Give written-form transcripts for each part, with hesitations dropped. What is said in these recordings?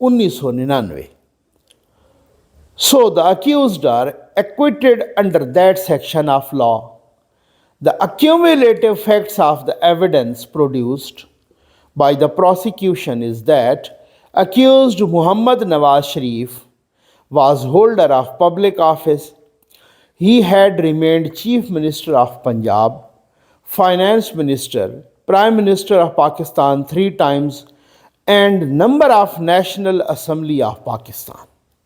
1999. So the accused are acquitted under that section of law. The accumulative facts of the evidence produced by the prosecution is that accused Muhammad Nawaz Sharif was holder of public office. He had remained Chief Minister of Punjab, Finance Minister, Prime Minister of Pakistan 3 times, and member of National Assembly of Pakistan,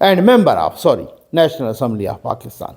and member of National Assembly of Pakistan.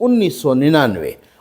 1999।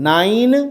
9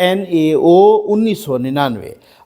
NAO 1999।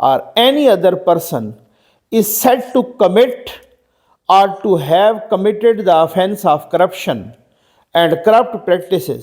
or any other person is said to commit or to have committed the offense of corruption and corrupt practices।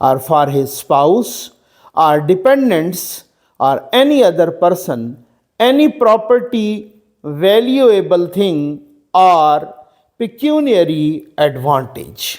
or for his spouse or dependents or any other person any property, valuable thing or pecuniary advantage।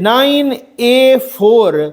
9A4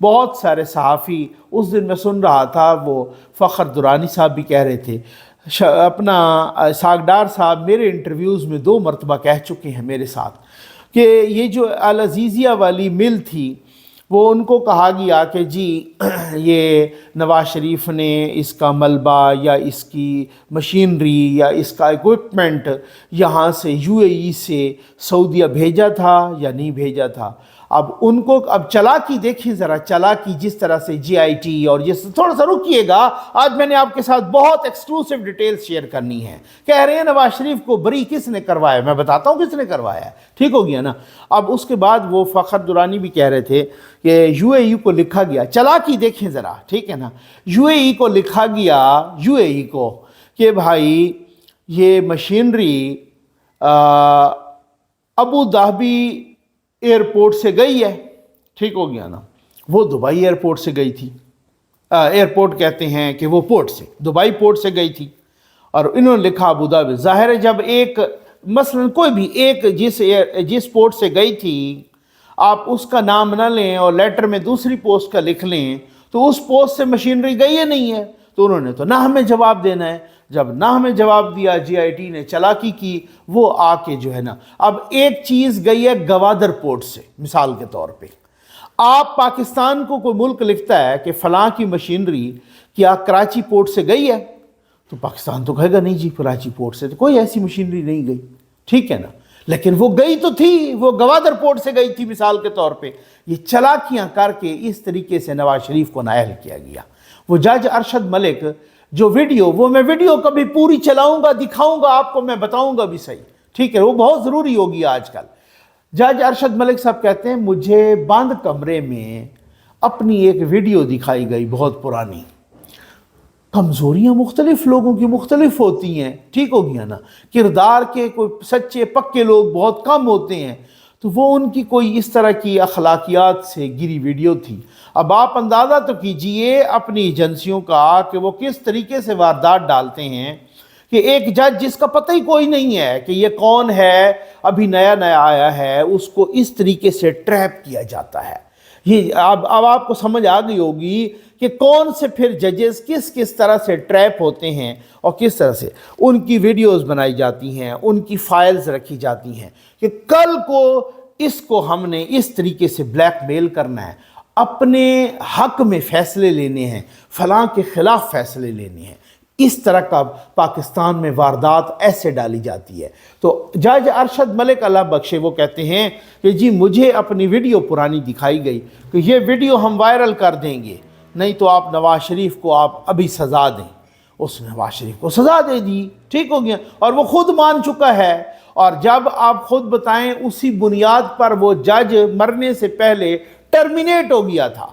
بہت سارے صحافی، اس دن میں سن رہا تھا وہ فخر درانی صاحب بھی کہہ رہے تھے، اپنا اسحاق ڈار صاحب میرے انٹرویوز میں 2 مرتبہ کہہ چکے ہیں میرے ساتھ کہ یہ جو العزیزیہ والی مل تھی وہ ان کو کہا گیا کہ جی یہ نواز شریف نے اس کا ملبہ یا اس کی مشینری یا اس کا ایکوپمنٹ یہاں سے UAE سے سعودیہ بھیجا تھا یا نہیں بھیجا تھا۔ اب ان کو اب چالاکی دیکھیں ذرا، چالاکی جس طرح سے GIT اور یہ تھوڑا سا رکیے گا، آج میں نے آپ کے ساتھ بہت ایکسکلوسیو ڈیٹیلز شیئر کرنی ہے۔ کہہ رہے ہیں نواز شریف کو بری کس نے کروایا، میں بتاتا ہوں کس نے کروایا ہے، ٹھیک ہو گیا نا۔ اب اس کے بعد وہ فخر درانی بھی کہہ رہے تھے کہ UAE کو لکھا گیا، چالاکی دیکھیں ذرا، ٹھیک ہے نا، UAE کو لکھا گیا، UAE کو کہ بھائی یہ مشینری ابو ظہبی ایئرپورٹ سے گئی ہے، ٹھیک ہو گیا نا، وہ دبئی ایئرپورٹ سے گئی تھی، ایئرپورٹ کہتے ہیں کہ وہ پورٹ سے، دبئی پورٹ سے گئی تھی، اور انہوں نے لکھا ابو ظہبی۔ ظاہر ہے جب ایک مثلا کوئی بھی ایک جس پورٹ سے گئی تھی آپ اس کا نام نہ لیں اور لیٹر میں دوسری پوسٹ کا لکھ لیں تو اس پوسٹ سے مشینری گئی ہے نہیں ہے، تو انہوں نے تو نہ ہمیں جواب دینا ہے۔ جب نہ ہمیں جواب دیا، GIT نے چالاکی کی، وہ آ کے جو ہے نا، اب ایک چیز گئی ہے گوادر پورٹ سے، مثال کے طور پہ آپ پاکستان کو کوئی ملک لکھتا ہے کہ فلاں کی مشینری کیا کراچی پورٹ سے گئی ہے، تو پاکستان تو کہے گا نہیں جی کراچی پورٹ سے تو کوئی ایسی مشینری نہیں گئی، ٹھیک ہے نا، لیکن وہ گئی تو تھی، وہ گوادر پورٹ سے گئی تھی مثال کے طور پہ۔ یہ چالاکیاں کر کے اس طریقے سے نواز شریف کو نائل کیا گیا۔ وہ جج ارشد ملک جو ویڈیو، وہ میں ویڈیو کبھی پوری چلاؤں گا، دکھاؤں گا آپ کو، میں بتاؤں گا بھی صحیح، ٹھیک ہے، وہ بہت ضروری ہوگی آج کل۔ جج ارشد ملک صاحب کہتے ہیں مجھے بند کمرے میں اپنی ایک ویڈیو دکھائی گئی بہت پرانی۔ کمزوریاں مختلف لوگوں کی مختلف ہوتی ہیں، ٹھیک ہو گیا نا، کردار کے کوئی سچے پکے لوگ بہت کم ہوتے ہیں، تو وہ ان کی کوئی اس طرح کی اخلاقیات سے گری ویڈیو تھی۔ اب آپ اندازہ تو کیجئے اپنی ایجنسیوں کا کہ وہ کس طریقے سے واردات ڈالتے ہیں کہ ایک جج جس کا پتہ ہی کوئی نہیں ہے کہ یہ کون ہے، ابھی نیا نیا آیا ہے، اس کو اس طریقے سے ٹریپ کیا جاتا ہے۔ یہ اب آپ کو سمجھ آ گئی ہوگی کہ کون سے پھر ججز کس طرح سے ٹریپ ہوتے ہیں اور کس طرح سے ان کی ویڈیوز بنائی جاتی ہیں، ان کی فائلز رکھی جاتی ہیں کہ کل کو اس کو ہم نے اس طریقے سے بلیک میل کرنا ہے، اپنے حق میں فیصلے لینے ہیں، فلاں کے خلاف فیصلے لینے ہیں۔ اس طرح کا پاکستان میں واردات ایسے ڈالی جاتی ہے۔ تو جج ارشد ملک اللہ بخشے وہ کہتے ہیں کہ جی مجھے اپنی ویڈیو پرانی دکھائی گئی کہ یہ ویڈیو ہم وائرل کر دیں گے، نہیں تو آپ نواز شریف کو آپ ابھی سزا دیں۔ اس نے نواز شریف کو سزا دے دی، ٹھیک ہو گیا، اور وہ خود مان چکا ہے۔ اور جب آپ خود بتائیں اسی بنیاد پر وہ جج مرنے سے پہلے ٹرمینیٹ ہو گیا تھا۔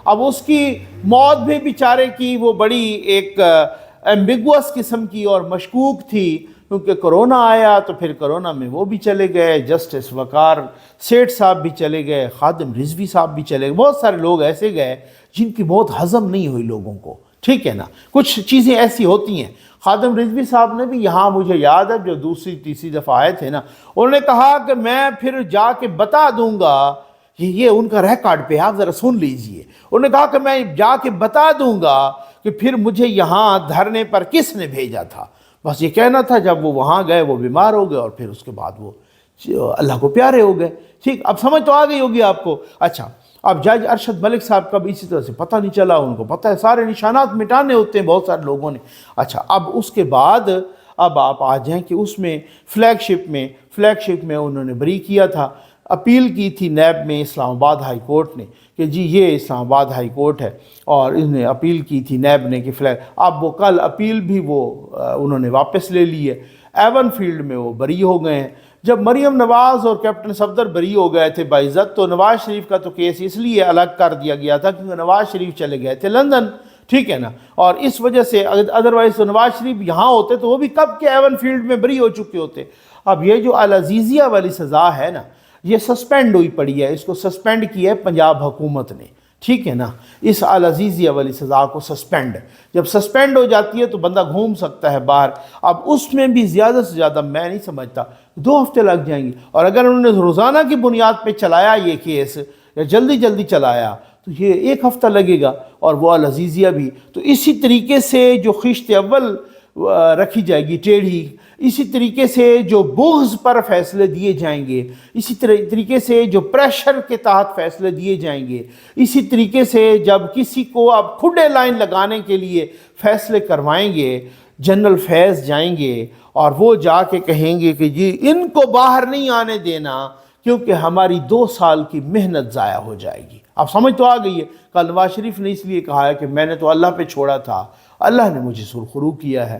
اب اس کی موت بھی بیچارے کی وہ بڑی ایک ایمبیگوس قسم کی اور مشکوک تھی، کیونکہ کرونا آیا تو پھر کرونا میں وہ بھی چلے گئے، جسٹس وقار سیٹھ صاحب بھی چلے گئے، خادم رضوی صاحب بھی چلے گئے، بہت سارے لوگ ایسے گئے جن کی بہت ہضم نہیں ہوئی لوگوں کو، ٹھیک ہے نا، کچھ چیزیں ایسی ہوتی ہیں۔ خادم رضوی صاحب نے بھی یہاں مجھے یاد ہے جو دوسری تیسری دفعہ آئے تھے نا، انہوں نے کہا کہ میں پھر جا کے بتا دوں گا، یہ ان کا ریکارڈ پہ آپ ذرا سن لیجئے، انہوں نے کہا کہ میں جا کے بتا دوں گا کہ پھر مجھے یہاں دھرنے پر کس نے بھیجا تھا، بس یہ کہنا تھا۔ جب وہ وہاں گئے وہ بیمار ہو گئے اور پھر اس کے بعد وہ اللہ کو پیارے ہو گئے، ٹھیک، اب سمجھ تو آ گئی ہوگی آپ کو۔ اچھا، اب جج ارشد ملک صاحب کا بھی اسی طرح سے پتہ نہیں چلا، ان کو پتہ ہے سارے نشانات مٹانے ہوتے ہیں بہت سارے لوگوں نے۔ اچھا، اب اس کے بعد اب آپ آ جائیں کہ اس میں فلیگ شپ میں انہوں نے بری کیا تھا، اپیل کی تھی نیب میں اسلام آباد ہائی کورٹ نے کہ جی یہ اسلام آباد ہائی کورٹ ہے، اور اس نے اپیل کی تھی نیب نے کہ فلیگ، اب وہ کل اپیل بھی وہ انہوں نے واپس لے لی ہے، ایون فیلڈ میں وہ بری ہو گئے ہیں۔ جب مریم نواز اور کیپٹن صفدر بری ہو گئے تھے باعزت، تو نواز شریف کا تو کیس اس لیے الگ کر دیا گیا تھا کیونکہ نواز شریف چلے گئے تھے لندن، ٹھیک ہے نا، اور اس وجہ سے ادروائز تو نواز شریف یہاں ہوتے تو وہ بھی کب کے ایون فیلڈ میں بری ہو چکے ہوتے۔ اب یہ جو العزیزیہ والی سزا ہے نا، یہ سسپینڈ ہوئی پڑی ہے، اس کو سسپینڈ کیا ہے پنجاب حکومت نے، ٹھیک ہے نا، اس العزیزیہ والی سزا کو سسپینڈ، جب سسپینڈ ہو جاتی ہے تو بندہ گھوم سکتا ہے باہر۔ اب اس میں بھی زیادہ سے زیادہ میں نہیں سمجھتا 2 ہفتے لگ جائیں گے، اور اگر انہوں نے روزانہ کی بنیاد پہ چلایا یہ کیس یا جلدی چلایا تو یہ 1 ہفتہ لگے گا، اور وہ العزیزیہ بھی۔ تو اسی طریقے سے جو خشت اول رکھی جائے گی ٹیڑھی، اسی طریقے سے جو بغض پر فیصلے دیے جائیں گے، اسی طریقے سے جو پریشر کے تحت فیصلے دیے جائیں گے، اسی طریقے سے جب کسی کو آپ کھڈے لائن لگانے کے لیے فیصلے کروائیں گے، جنرل فیض جائیں گے اور وہ جا کے کہیں گے کہ جی ان کو باہر نہیں آنے دینا کیونکہ ہماری 2 سال کی محنت ضائع ہو جائے گی۔ اب سمجھ تو آ گئی ہے۔ کل نواز شریف نے اس لیے کہا ہے کہ میں نے تو اللہ پہ چھوڑا تھا، اللہ نے مجھے سرخرو کیا ہے،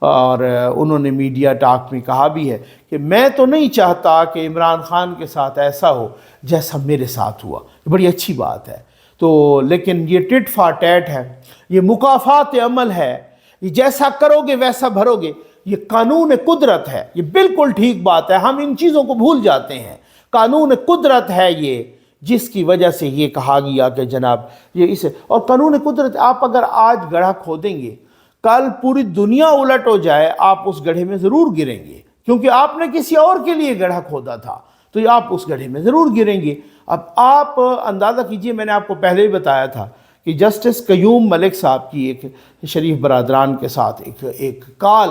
اور انہوں نے میڈیا ٹاک میں کہا بھی ہے کہ میں تو نہیں چاہتا کہ عمران خان کے ساتھ ایسا ہو جیسا میرے ساتھ ہوا۔ بڑی اچھی بات ہے۔ تو لیکن یہ ٹٹ فار ٹیٹ ہے، یہ مکافات عمل ہے، یہ جیسا کرو گے ویسا بھرو گے، یہ قانون قدرت ہے۔ یہ بالکل ٹھیک بات ہے، ہم ان چیزوں کو بھول جاتے ہیں۔ قانون قدرت ہے یہ، جس کی وجہ سے یہ کہا گیا کہ جناب یہ اسے، اور قانون قدرت، آپ اگر آج گڑھا کھودیں گے، کل پوری دنیا الٹ ہو جائے، آپ اس گڑھے میں ضرور گریں گے، کیونکہ آپ نے کسی اور کے لیے گڑھا کھودا تھا، تو آپ اس گڑھے میں ضرور گریں گے۔ اب آپ اندازہ کیجئے، میں نے آپ کو پہلے ہی بتایا تھا کہ جسٹس قیوم ملک صاحب کی ایک شریف برادران کے ساتھ ایک کال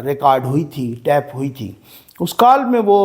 ریکارڈ ہوئی تھی، ٹیپ ہوئی تھی۔ اس کال میں وہ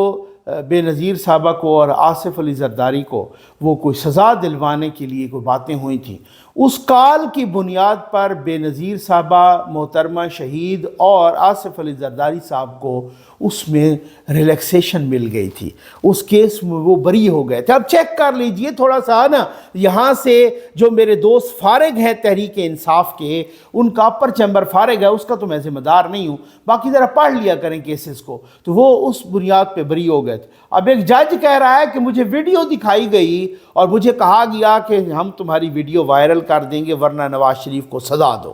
بے نظیر صاحبہ کو اور آصف علی زرداری کو وہ کوئی سزا دلوانے کے لیے کوئی باتیں ہوئی تھیں۔ اس کال کی بنیاد پر بے نظیر صاحبہ محترمہ شہید اور آصف علی زرداری صاحب کو اس میں ریلیکسیشن مل گئی تھی، اس کیس میں وہ بری ہو گئے تھے۔ اب چیک کر لیجئے تھوڑا سا نا، یہاں سے جو میرے دوست فارغ ہیں تحریک انصاف کے، ان کا اپر چیمبر فارغ ہے، اس کا تو میں ذمہ دار نہیں ہوں، باقی ذرا پڑھ لیا کریں کیسز کو، تو وہ اس بنیاد پہ بری ہو گئے تھے۔ اب ایک جج کہہ رہا ہے کہ مجھے ویڈیو دکھائی گئی اور مجھے کہا گیا کہ ہم تمہاری ویڈیو وائرل کر دیں گے ورنہ نواز شریف کو سزا دو،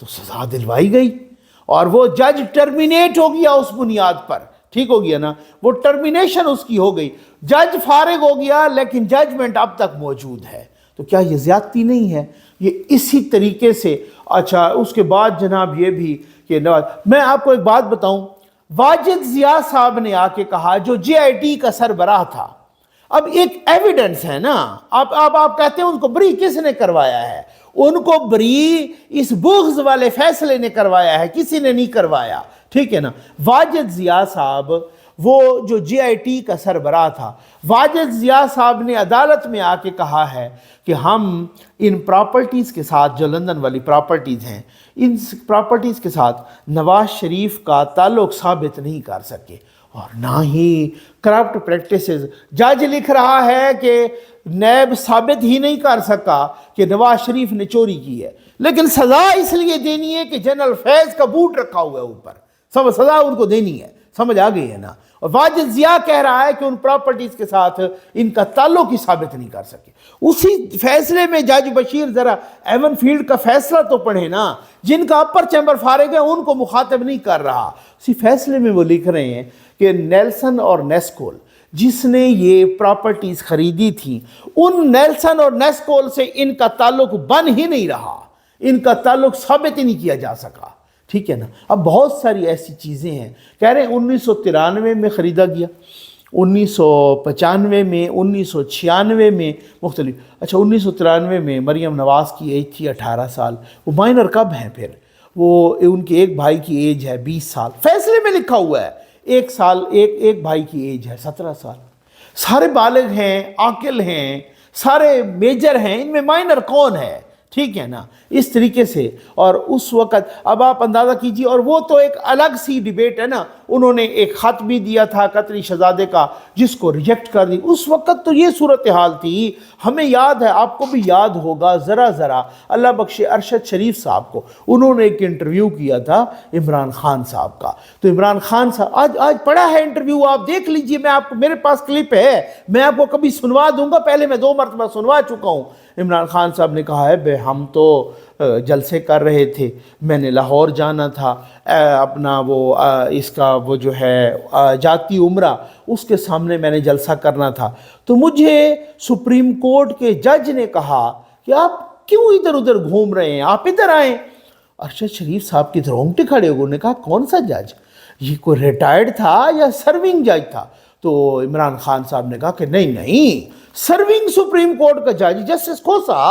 تو سزا دلوائی گئی اور وہ جج ٹرمینیٹ ہو گیا اس بنیاد پر۔ ٹھیک ہو گیا نا، وہ ٹرمینیشن اس کی ہو گئی، جج فارغ ہو گیا لیکن ججمنٹ اب تک موجود ہے۔ تو کیا یہ زیادتی نہیں ہے؟ یہ اسی طریقے سے۔ اچھا، اس کے بعد جناب یہ بھی کہ میں آپ کو ایک بات بتاؤں، واجد ضیاء صاحب نے آ کے کہا، جو جے آئی ٹی کا سربراہ تھا، اب ایک ایویڈنس ہے نا، اب آپ کہتے ہیں ان کو بری کس نے کروایا ہے؟ ان کو بری اس بغض والے فیصلے نے کروایا ہے، کسی نے نہیں کروایا۔ ٹھیک ہے نا، واجد ضیاء صاحب وہ جو جے آئی ٹی کا سربراہ تھا، واجد ضیاء صاحب نے عدالت میں آ کے کہا ہے کہ ہم ان پراپرٹیز کے ساتھ، جو لندن والی پراپرٹیز ہیں، ان پراپرٹیز کے ساتھ نواز شریف کا تعلق ثابت نہیں کر سکے، اور نہ ہی کرپٹ پریکٹسز۔ جج لکھ رہا ہے کہ نیب ثابت ہی نہیں کر سکا کہ نواز شریف نے چوری کی ہے، لیکن سزا اس لیے دینی ہے کہ جنرل فیض کا بوٹ رکھا ہوا ہے اوپر، سزا ان کو دینی ہے۔ سمجھ آ گئی ہے نا؟ اور واجد ضیاء کہہ رہا ہے کہ ان پراپرٹیز کے ساتھ ان کا تعلق ہی ثابت نہیں کر سکے۔ اسی فیصلے میں جج بشیر ذرا ایون فیلڈ کا فیصلہ تو پڑھے نا، جن کا اپر چیمبر فارغ ہے ان کو مخاطب نہیں کر رہا۔ اسی فیصلے میں وہ لکھ رہے ہیں کہ نیلسن اور نیسکول جس نے یہ پراپرٹیز خریدی تھی، ان نیلسن اور نیسکول سے ان کا تعلق بن ہی نہیں رہا، ان کا تعلق ثابت ہی نہیں کیا جا سکا۔ ٹھیک ہے نا؟ اب بہت ساری ایسی چیزیں ہیں، کہہ رہے ہیں 1993 میں خریدا گیا، 1995 میں، 1996 میں مختلف۔ اچھا، 1993 میں مریم نواز کی ایج تھی 18 سال، وہ مائنر کب ہیں پھر؟ وہ ان کے ایک بھائی کی ایج ہے 20 سال، فیصلے میں لکھا ہوا ہے، ایک بھائی کی ایج ہے 17 سال، سارے بالغ ہیں، عاقل ہیں، سارے میجر ہیں، ان میں مائنر کون ہے؟ ٹھیک ہے نا؟ اس طریقے سے۔ اور اس وقت اب آپ اندازہ کیجئے، اور وہ تو ایک الگ سی ڈیبیٹ ہے نا، انہوں نے ایک خط بھی دیا تھا قطری شہزادے کا جس کو ریجیکٹ کر دی۔ اس وقت تو یہ صورتحال تھی، ہمیں یاد ہے، آپ کو بھی یاد ہوگا ذرا اللہ بخشے ارشد شریف صاحب کو، انہوں نے ایک انٹرویو کیا تھا عمران خان صاحب کا، تو عمران خان صاحب آج پڑا ہے انٹرویو، آپ دیکھ لیجئے، میں آپ کو، میرے پاس کلپ ہے، میں آپ کو کبھی سنوا دوں گا، پہلے میں 2 مرتبہ سنوا چکا ہوں۔ عمران خان صاحب نے کہا ہے بے ہم تو جلسے کر رہے تھے، میں نے لاہور جانا تھا، اپنا وہ اس کا وہ جو ہے جاتی عمرہ، اس کے سامنے میں نے جلسہ کرنا تھا، تو مجھے سپریم کورٹ کے جج نے کہا کہ آپ کیوں ادھر ادھر گھوم رہے ہیں، آپ ادھر آئیں۔ ارشد شریف صاحب کی رونگٹے کھڑے ہوئے، انہوں نے کہا کون سا جج؟ یہ کوئی ریٹائرڈ تھا یا سرونگ جج تھا؟ تو عمران خان صاحب نے کہا کہ نہیں، سرونگ سپریم کورٹ کا جج جسٹس کھوسا،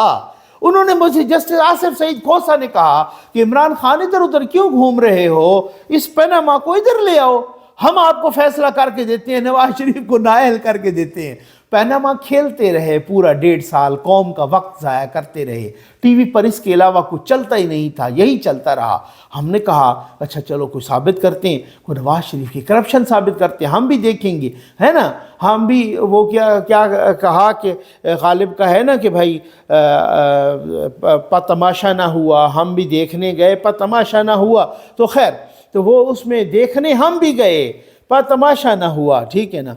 انہوں نے مجھے جسٹس آصف سعید کھوسا نے کہا کہ عمران خان ادھر ادھر کیوں گھوم رہے ہو، اس پیناما کو ادھر لے آؤ، ہم آپ کو فیصلہ کر کے دیتے ہیں، نواز شریف کو نااہل کر کے دیتے ہیں۔ پیناما کھیلتے رہے پورا 1.5 سال، قوم کا وقت ضائع کرتے رہے، ٹی وی پر اس کے علاوہ کچھ چلتا ہی نہیں تھا، یہی چلتا رہا۔ ہم نے کہا اچھا چلو کوئی ثابت کرتے ہیں، کوئی نواز شریف کی کرپشن ثابت کرتے ہیں، ہم بھی دیکھیں گے، ہے نا۔ ہم بھی وہ کیا کہا کہ غالب کا ہے نا کہ بھائی تماشا نہ ہوا، ہم بھی دیکھنے گئے تماشا نہ ہوا، تو خیر تو وہ اس میں دیکھنے ہم بھی گئے تماشا نہ ہوا، ٹھیک ہے نا۔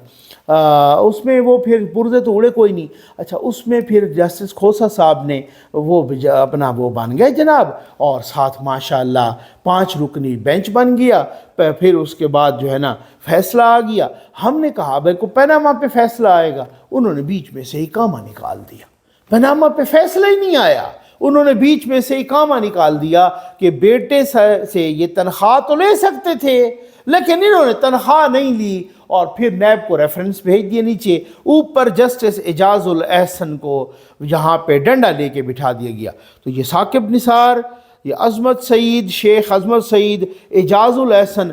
اس میں وہ پھر پرزے تو اڑے کوئی نہیں۔ اچھا اس میں پھر جسٹس کھوسا صاحب نے وہ اپنا وہ بن گئے جناب، اور ساتھ ماشاءاللہ 5 رکنی بینچ بن گیا۔ پھر اس کے بعد جو ہے نا فیصلہ آ گیا۔ ہم نے کہا بھائی کو پیناما پہ فیصلہ آئے گا، انہوں نے بیچ میں سے اقامہ نکال دیا، پیناما پہ فیصلہ ہی نہیں آیا، انہوں نے بیچ میں سے اقامہ نکال دیا کہ بیٹے سے یہ تنخواہ تو لے سکتے تھے، لیکن انہوں نے تنخواہ نہیں لی، اور پھر نیب کو ریفرنس بھیج دیے نیچے، اوپر جسٹس اعجاز الاحسن کو یہاں پہ ڈنڈا لے کے بٹھا دیا گیا۔ تو یہ ثاقب نثار، یہ عظمت سعید، شیخ عظمت سعید، اعجاز الاحسن،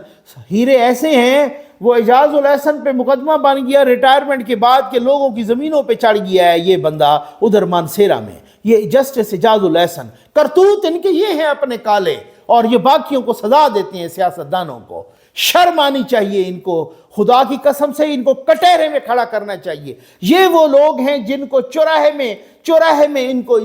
ہیرے ایسے ہیں۔ وہ اعجاز الاحسن پہ مقدمہ بن گیا ریٹائرمنٹ کے بعد کہ لوگوں کی زمینوں پہ چڑھ گیا ہے یہ بندہ ادھر مانسیرا میں، یہ جسٹس اعجاز الاحسن، کرتوت ان کے یہ ہیں اپنے کالے، اور یہ باقیوں کو سزا دیتے ہیں سیاستدانوں کو۔ شرم آنی چاہیے ان کو، خدا کی قسم سے ان کو کٹہرے میں کھڑا کرنا چاہیے۔ یہ وہ لوگ ہیں جن کو چوراہے میں ان کو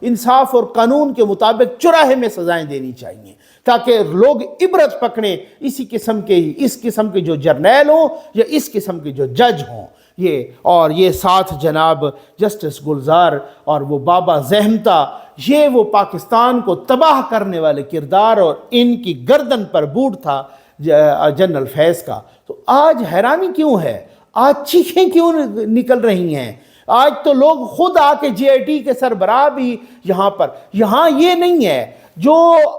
انصاف اور قانون کے مطابق چوراہے میں سزائیں دینی چاہیے، تاکہ لوگ عبرت پکڑیں اس قسم کے جو جرنیل ہوں یا اس قسم کے جو جج ہوں۔ یہ ساتھ جناب جسٹس گلزار اور وہ بابا زہمتا، یہ وہ پاکستان کو تباہ کرنے والے کردار، اور ان کی گردن پر بوٹ تھا جنرل فیض کا۔ تو آج حیرانی کیوں ہے، آج چیخیں کیوں نکل رہی ہیں؟ آج تو لوگ خود آ کے جے آئی ٹی کے سربراہ بھی یہاں یہ نہیں ہے جو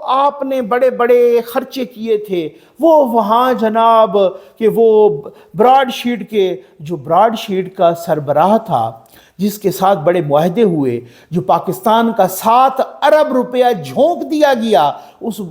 آپ نے بڑے بڑے خرچے کیے تھے، وہ وہاں جناب کہ وہ براڈ شیٹ کا سربراہ تھا، جس کے ساتھ بڑے معاہدے ہوئے، جو پاکستان کا 7 ارب روپیہ جھونک دیا گیا،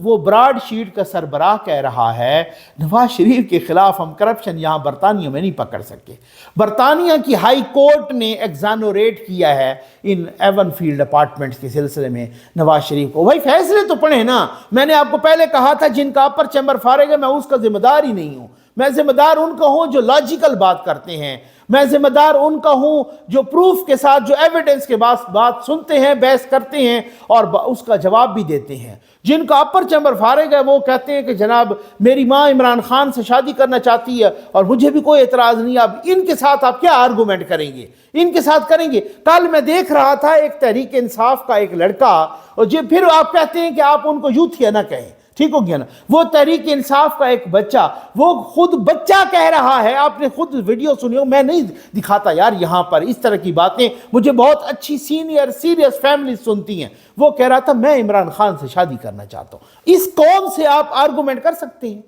وہ براڈ شیٹ کا سربراہ کہہ رہا ہے نواز شریف کے خلاف ہم کرپشن یہاں برطانیہ میں نہیں پکڑ سکے۔ برطانیہ کی ہائی کورٹ نے ایگزانوریٹ کیا ہے ان ایون فیلڈ اپارٹمنٹس کے سلسلے میں نواز شریف کو۔ بھائی فیصلے تو پڑھیں نا، میں نے آپ کو پہلے کہا تھا جن کا اپر چیمبر فارغ ہے میں اس کا ذمہ دار ہی نہیں ہوں، میں ذمہ دار ان کا ہوں جو لاجیکل بات کرتے ہیں، میں ذمہ دار ان کا ہوں جو پروف کے ساتھ، جو ایویڈنس کے بات سنتے ہیں، بحث کرتے ہیں اور اس کا جواب بھی دیتے ہیں۔ جن کا اپر چیمبر فارغ ہے وہ کہتے ہیں کہ جناب میری ماں عمران خان سے شادی کرنا چاہتی ہے اور مجھے بھی کوئی اعتراض نہیں، اب ان کے ساتھ آپ کیا آرگومنٹ کریں گے؟ ان کے ساتھ کریں گے۔ کل میں دیکھ رہا تھا ایک تحریک انصاف کا ایک لڑکا، اور پھر آپ کہتے ہیں کہ آپ ان کو یوتھیا نہ کہیں، ٹھیک ہو گیا نا۔ وہ تحریک انصاف کا ایک بچہ، وہ خود بچہ کہہ رہا ہے، آپ نے خود ویڈیو سنی ہو، میں نہیں دکھاتا یار یہاں پر اس طرح کی باتیں، مجھے بہت اچھی سینئر سیریس فیملی سنتی ہیں۔ وہ کہہ رہا تھا میں عمران خان سے شادی کرنا چاہتا ہوں۔ اس قوم سے آپ آرگومنٹ کر سکتے ہیں؟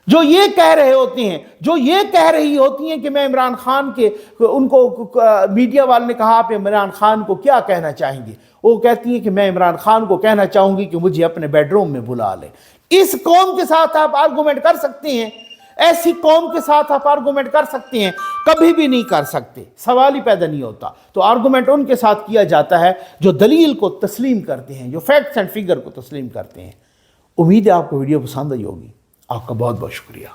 جو یہ کہہ رہے ہوتے ہیں، جو یہ کہہ رہی ہوتی ہیں کہ میں عمران خان کے، ان کو میڈیا والے نے کہا آپ عمران خان کو کیا کہنا چاہیں گے؟ وہ کہتی ہیں کہ میں عمران خان کو کہنا چاہوں گی کہ مجھے اپنے بیڈ روم میں بلا لیں۔ اس قوم کے ساتھ آپ آرگومنٹ کر سکتے ہیں؟ ایسی قوم کے ساتھ آپ آرگومنٹ کر سکتے ہیں؟ کبھی بھی نہیں کر سکتے، سوال ہی پیدا نہیں ہوتا۔ تو آرگومنٹ ان کے ساتھ کیا جاتا ہے جو دلیل کو تسلیم کرتے ہیں، جو فیکٹس اینڈ فگر کو تسلیم کرتے ہیں۔ امید ہے آپ کو ویڈیو پسند آئی ہوگی۔ آپ کا بہت بہت شکریہ۔